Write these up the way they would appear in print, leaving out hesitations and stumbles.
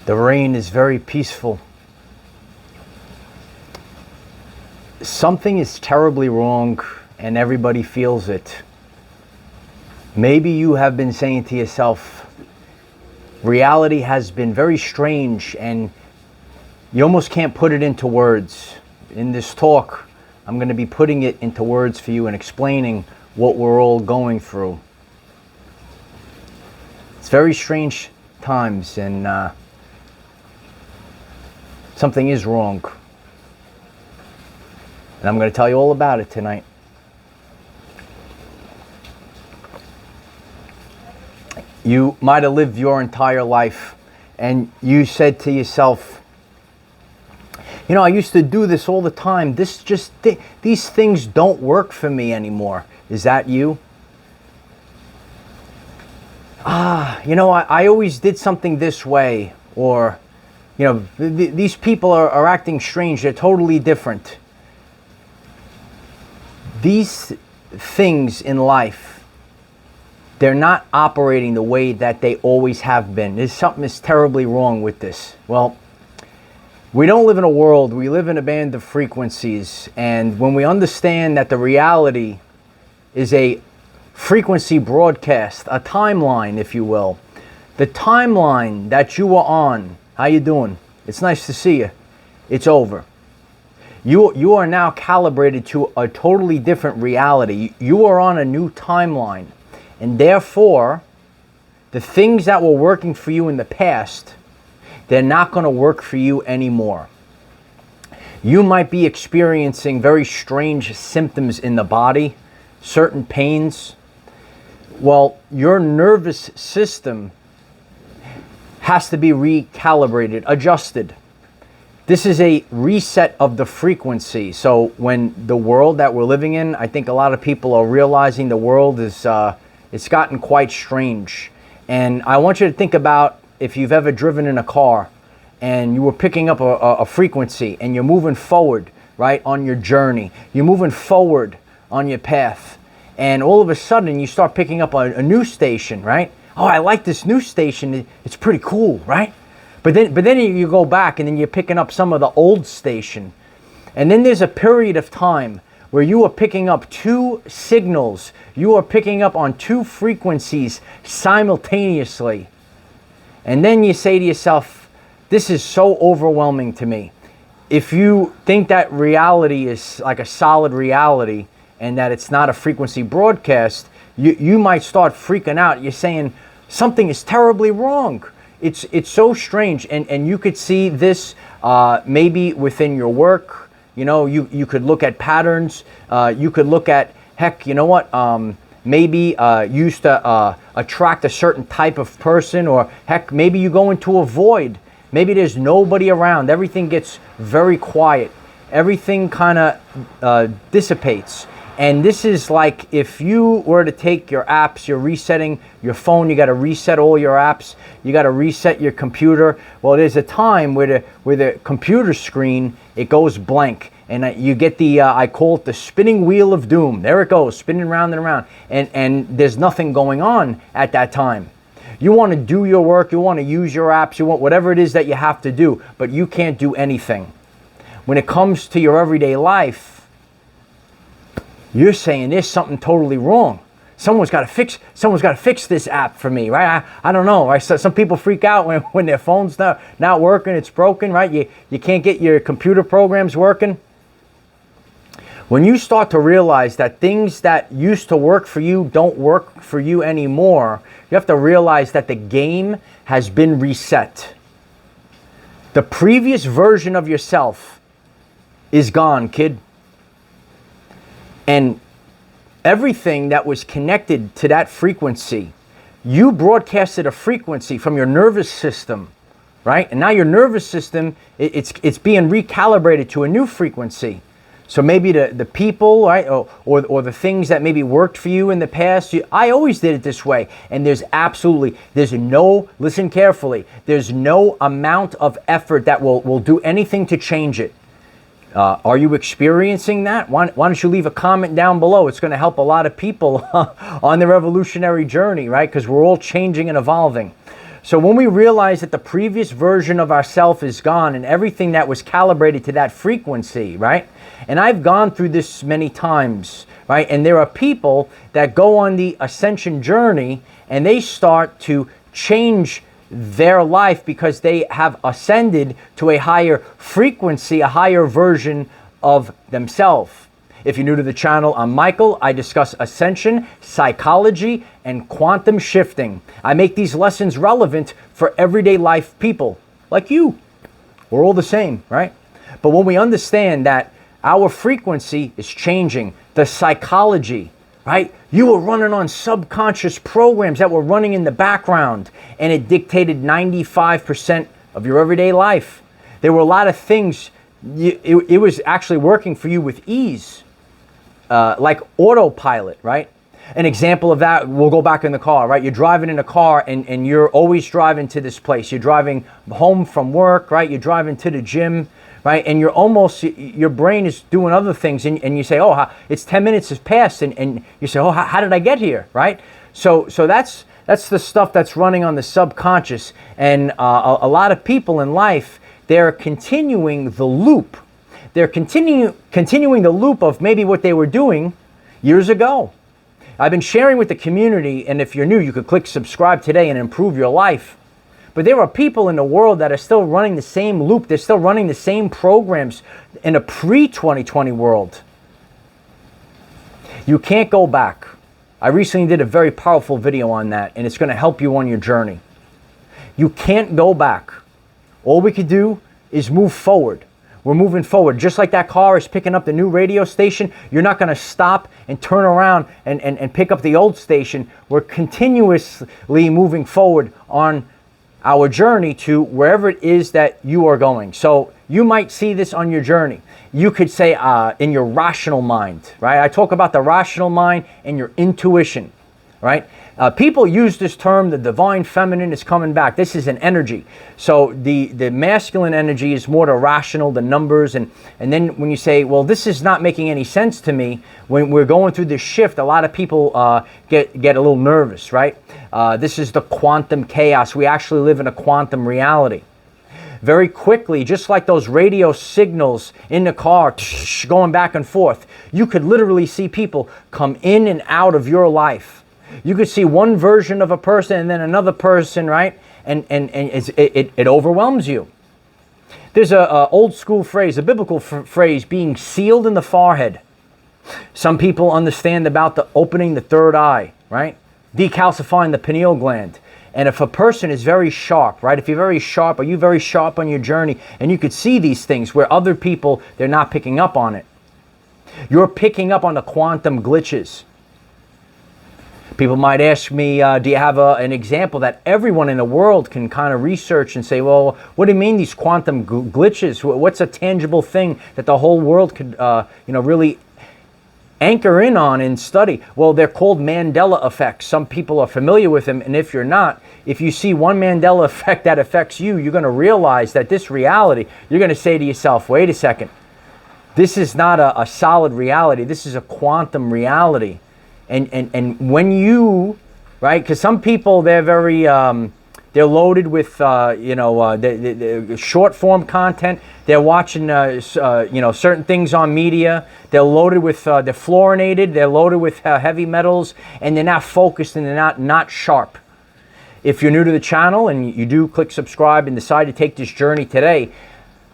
The rain is very peaceful. Something is terribly wrong and everybody feels it. Maybe you have been saying to yourself, reality has been very strange and you almost can't put it into words. In this talk, I'm going to be putting it into words for you and explaining what we're all going through. It's very strange times and something is wrong. And I'm going to tell you all about it tonight. You might have lived your entire life and you said to yourself, you know, I used to do this all the time. These things don't work for me anymore. Is that you? You know, I always did something this way. Or, you know, these people are acting strange. They're totally different. These things in life, they're not operating the way that they always have been. There's something is terribly wrong with this. Well, we don't live in a world, we live in a band of frequencies. And when we understand that the reality is a frequency broadcast, a timeline, if you will, the timeline that you were on, how you doing? It's nice to see you. It's over. You are now calibrated to a totally different reality. You are on a new timeline. And therefore, the things that were working for you in the past, they're not going to work for you anymore. You might be experiencing very strange symptoms in the body, certain pains. Well, your nervous system has to be recalibrated, adjusted. This is a reset of the frequency. So when the world that we're living in, I think a lot of people are realizing the world is, it's gotten quite strange. And I want you to think about if you've ever driven in a car and you were picking up a frequency and you're moving forward, right, on your journey. You're moving forward on your path. And all of a sudden you start picking up a new station, right? Oh, I like this new station. It's pretty cool, right? But then you go back and then you're picking up some of the old station. And then there's a period of time where you are picking up two signals. You are picking up on two frequencies simultaneously. And then you say to yourself, this is so overwhelming to me. If you think that reality is like a solid reality and that it's not a frequency broadcast, you might start freaking out. You're saying something is terribly wrong. It's so strange, and you could see this maybe within your work. You know, you could look at patterns. You could look at, heck, you know what? Maybe you used to attract a certain type of person, or heck, maybe you go into a void. Maybe there's nobody around. Everything gets very quiet. Everything kind of dissipates. And this is like if you were to take your apps, you're resetting your phone, you got to reset all your apps, you got to reset your computer. Well, there's a time where the computer screen, it goes blank. And you get the, I call it the spinning wheel of doom. There it goes, spinning round and around. And there's nothing going on at that time. You want to do your work, you want to use your apps, you want whatever it is that you have to do, but you can't do anything. When it comes to your everyday life, you're saying there's something totally wrong. Someone's got to fix this app for me, right? I don't know, right? So some people freak out when their phone's not working, it's broken, right? You can't get your computer programs working. When you start to realize that things that used to work for you don't work for you anymore, you have to realize that the game has been reset. The previous version of yourself is gone, kid. And everything that was connected to that frequency, you broadcasted a frequency from your nervous system, right? And now your nervous system, it's being recalibrated to a new frequency. So maybe the people, right, or the things that maybe worked for you in the past. I always did it this way. And there's no, listen carefully, there's no amount of effort that will do anything to change it. Are you experiencing that? Why don't you leave a comment down below? It's going to help a lot of people on their evolutionary journey, right? Because we're all changing and evolving. So when we realize that the previous version of ourself is gone and everything that was calibrated to that frequency, right? And I've gone through this many times, right? And there are people that go on the ascension journey and they start to change their life because they have ascended to a higher frequency, a higher version of themselves. If you're new to the channel, I'm Michael. I discuss ascension, psychology, and quantum shifting. I make these lessons relevant for everyday life people like you. We're all the same, right? But when we understand that our frequency is changing, the psychology, right? You were running on subconscious programs that were running in the background, and it dictated 95% of your everyday life. There were a lot of things, it was actually working for you with ease. Like autopilot, right? An example of that, we'll go back in the car, right? You're driving in a car and you're always driving to this place. You're driving home from work, right? You're driving to the gym, right? And you're almost, your brain is doing other things and you say, oh, it's 10 minutes has passed and you say, oh, how did I get here, right? So that's the stuff that's running on the subconscious. And a lot of people in life, they're continuing the loop. They're continuing the loop of maybe what they were doing years ago. I've been sharing with the community, and if you're new, you could click subscribe today and improve your life. But there are people in the world that are still running the same loop. They're still running the same programs in a pre-2020 world. You can't go back. I recently did a very powerful video on that, and it's going to help you on your journey. You can't go back. All we could do is move forward. We're moving forward. Just like that car is picking up the new radio station, you're not going to stop and turn around and pick up the old station. We're continuously moving forward on our journey to wherever it is that you are going. So you might see this on your journey. You could say in your rational mind, right? I talk about the rational mind and your intuition, right? People use this term, the divine feminine is coming back. This is an energy. So the masculine energy is more the rational, the numbers. And then when you say, well, this is not making any sense to me, when we're going through this shift, a lot of people get a little nervous, right? This is the quantum chaos. We actually live in a quantum reality. Very quickly, just like those radio signals in the car going back and forth, you could literally see people come in and out of your life. You could see one version of a person and then another person, right? And it overwhelms you. There's a old school phrase, a biblical phrase, being sealed in the forehead. Some people understand about the opening the third eye, right? Decalcifying the pineal gland. And if a person is very sharp, right? If you're very sharp, are you very sharp on your journey? And you could see these things where other people, they're not picking up on it. You're picking up on the quantum glitches. People might ask me, do you have an example that everyone in the world can kind of research and say, well, what do you mean these quantum glitches? What's a tangible thing that the whole world could really anchor in on and study? Well, they're called Mandela effects. Some people are familiar with them, and if you're not, if you see one Mandela effect that affects you, you're going to realize that this reality, you're going to say to yourself, wait a second, this is not a solid reality. This is a quantum reality. And when you, right, because some people, they're very, they're loaded with, the short form content. They're watching, certain things on media. They're loaded with, they're fluorinated. They're loaded with heavy metals, and they're not focused and they're not sharp. If you're new to the channel and you do click subscribe and decide to take this journey today,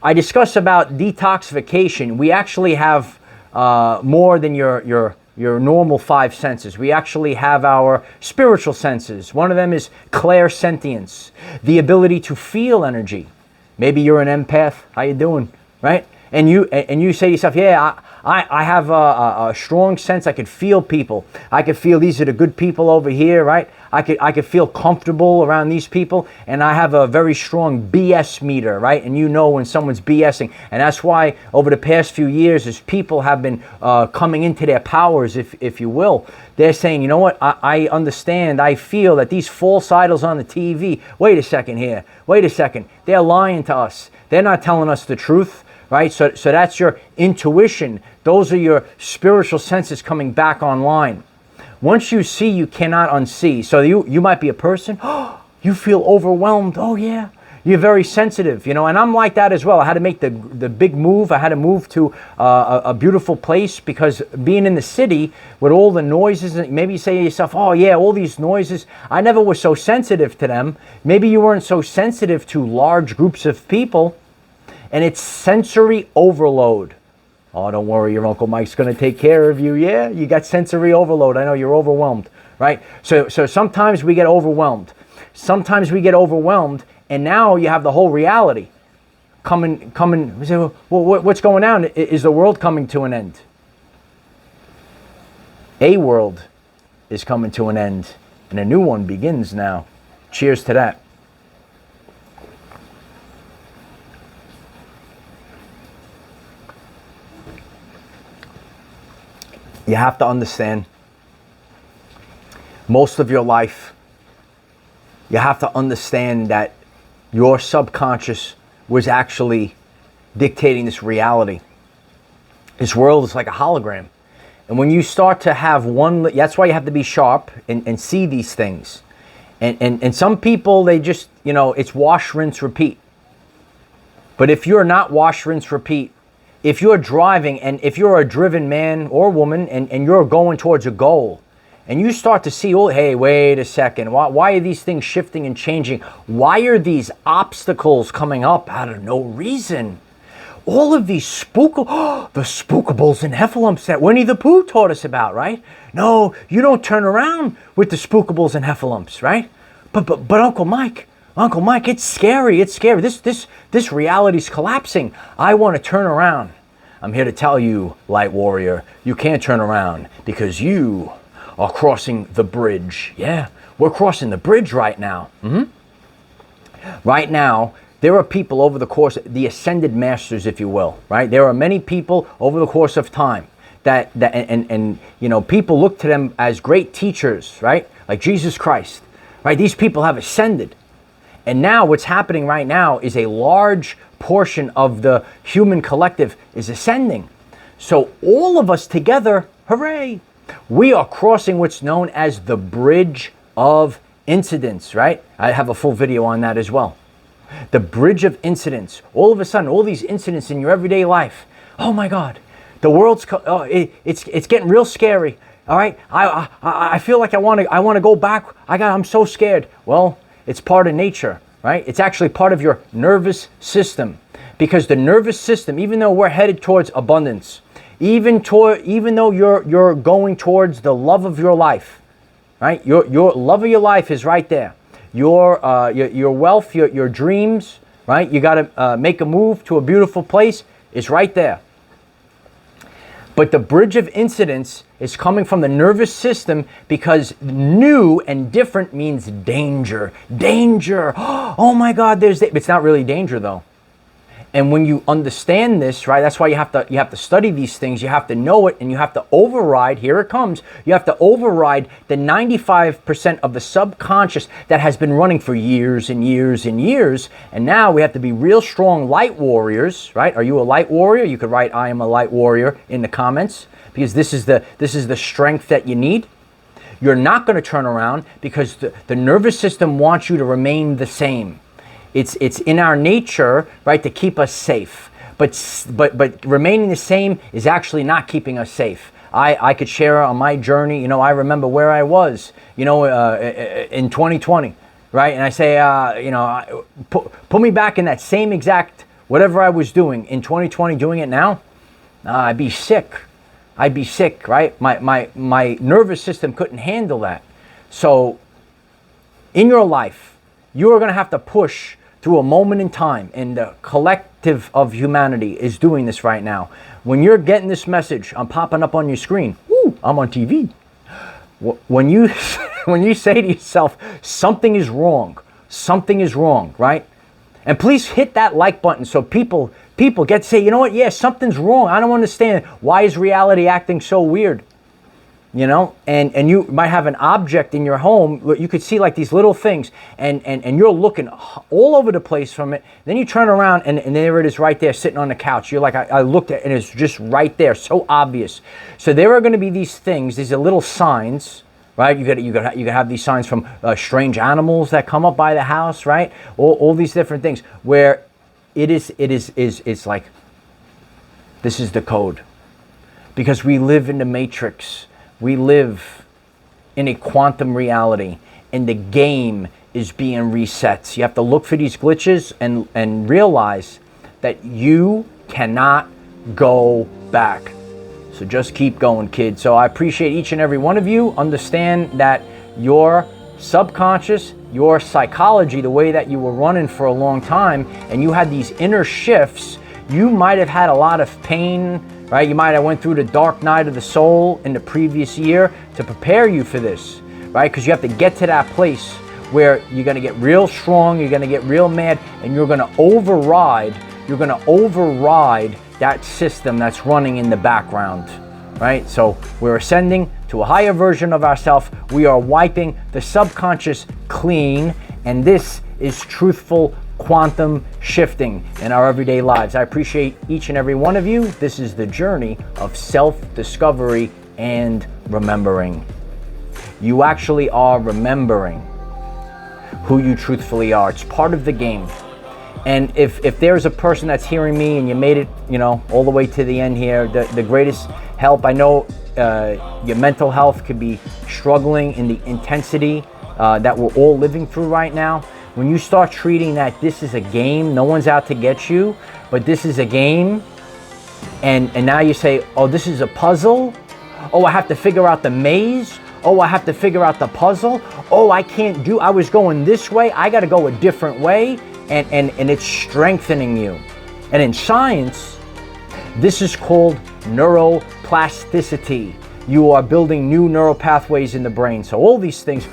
I discuss about detoxification. We actually have more than your normal five senses. We actually have our spiritual senses. One of them is clairsentience, the ability to feel energy. Maybe you're an empath. How you doing? Right? And you say to yourself, yeah, I have a strong sense. I could feel people. I could feel these are the good people over here, right? I could feel comfortable around these people, and I have a very strong BS meter, right? And you know when someone's BSing, and that's why over the past few years, as people have been coming into their powers, if you will, they're saying, you know what? I understand. I feel that these false idols on the TV. Wait a second here. Wait a second. They're lying to us. They're not telling us the truth. Right? So that's your intuition. Those are your spiritual senses coming back online. Once you see, you cannot unsee. So you might be a person. Oh, You feel overwhelmed. Oh yeah. You're very sensitive, you know, and I'm like that as well. I had to make the big move. I had to move to a beautiful place because being in the city with all the noises, and maybe you say to yourself, oh yeah, all these noises, I never was so sensitive to them. Maybe you weren't so sensitive to large groups of people, and it's sensory overload. Oh, don't worry, your Uncle Mike's going to take care of you. Yeah, you got sensory overload. I know you're overwhelmed, right? So sometimes we get overwhelmed. Sometimes we get overwhelmed. And now you have the whole reality coming. We say, well, what's going on? Is the world coming to an end? A world is coming to an end, and a new one begins now. Cheers to that. You have to understand, most of your life, you have to understand that your subconscious was actually dictating this reality. This world is like a hologram. And when you start to have that's why you have to be sharp and see these things. And some people, they just, you know, it's wash, rinse, repeat. But if you're not wash, rinse, repeat, if you're driving and if you're a driven man or woman and you're going towards a goal, and you start to see, oh, hey, wait a second. Why are these things shifting and changing? Why are these obstacles coming up out of no reason? All of these the spookables and heffalumps that Winnie the Pooh taught us about, right? No, you don't turn around with the spookables and heffalumps, right? But Uncle Mike, it's scary. It's scary. This reality's collapsing. I want to turn around. I'm here to tell you, Light Warrior, you can't turn around because you are crossing the bridge. Yeah, we're crossing the bridge right now. Right now, there are people over the course, the ascended masters, if you will, right? There are many people over the course of time that you know, people look to them as great teachers, right? Like Jesus Christ, right? These people have ascended. And now what's happening right now is a large portion of the human collective is ascending. So all of us together, hooray, we are crossing what's known as the bridge of incidents, right? I have a full video on that as well. The bridge of incidents. All of a sudden, all these incidents in your everyday life. Oh my God, the world's it's getting real scary. All right, I feel like I want to go back. I'm so scared. Well, it's part of nature, right? It's actually part of your nervous system, because the nervous system, even though we're headed towards abundance, even though you're going towards the love of your life, right? Your love of your life is right there. Your wealth, your dreams, right? You got to make a move to a beautiful place. It's right there. But the bridge of incidents is coming from the nervous system, because new and different means danger. Danger. Oh my God, it's not really danger though. And when you understand this, right, that's why you have to study these things. You have to know it, and you have to override, here it comes, you have to override the 95% of the subconscious that has been running for years and years and years. And now we have to be real strong light warriors, right? Are you a light warrior? You could write I am a light warrior in the comments, because this is the strength that you need. You're not going to turn around, because the nervous system wants you to remain the same. It's in our nature, right, to keep us safe. But remaining the same is actually not keeping us safe. I could share on my journey. You know, I remember where I was, you know, in 2020, right? And I say, you know, put me back in that same exact whatever I was doing in 2020, doing it now, I'd be sick. I'd be sick, right? My nervous system couldn't handle that. So in your life, you are going to have to push through a moment in time, and the collective of humanity is doing this right now. When you're getting this message, I'm popping up on your screen. Woo, I'm on TV. When you say to yourself, something is wrong, right? And please hit that like button so people get to say, you know what? Yeah, something's wrong. I don't understand. Why is reality acting so weird? You know, and you might have an object in your home. You could see like these little things, and you're looking all over the place from it. Then you turn around, and there it is right there sitting on the couch. You're like, I looked at it, and it's just right there, so obvious. So there are going to be these things, these are little signs, right? You got have these signs from strange animals that come up by the house, right? All these different things where it's like, this is the code. Because we live in the matrix. We live in a quantum reality, and the game is being reset. So you have to look for these glitches and realize that you cannot go back. So just keep going, kids. So I appreciate each and every one of you. Understand that your subconscious, your psychology, the way that you were running for a long time, and you had these inner shifts, you might have had a lot of pain, right? You might have went through the dark night of the soul in the previous year to prepare you for this, right? Because you have to get to that place where you're going to get real strong, you're going to get real mad, and you're going to override that system that's running in the background, right? So we're ascending to a higher version of ourselves. We are wiping the subconscious clean, and this is truthful quantum shifting in our everyday lives. I appreciate each and every one of you. This is the journey of self-discovery and remembering. You actually are remembering who you truthfully are. It's part of the game. And if there's a person that's hearing me and you made it, all the way to the end here, the greatest help, I know your mental health could be struggling in the intensity that we're all living through right now. When you start treating that this is a game, no one's out to get you, but this is a game, and now you say, oh, this is a puzzle? Oh, I have to figure out the maze? Oh, I have to figure out the puzzle? Oh, I was going this way, I gotta go a different way, and it's strengthening you. And in science, this is called neuroplasticity. You are building new neural pathways in the brain. So all these things,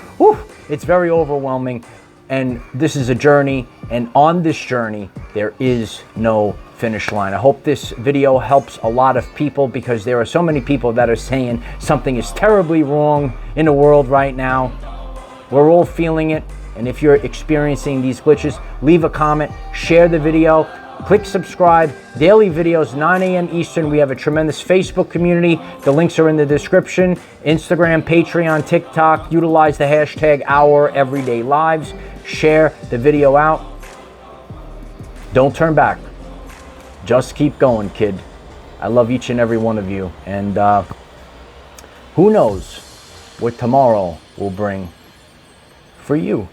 it's very overwhelming. And this is a journey, and on this journey, there is no finish line. I hope this video helps a lot of people, because there are so many people that are saying something is terribly wrong in the world right now. We're all feeling it, and if you're experiencing these glitches, leave a comment, share the video, click subscribe. Daily videos, 9 a.m. Eastern. We have a tremendous Facebook community. The links are in the description. Instagram, Patreon, TikTok. Utilize the hashtag #OurEverydayLives. Share the video out. Don't turn back. Just keep going, kid. I love each and every one of you. And who knows what tomorrow will bring for you.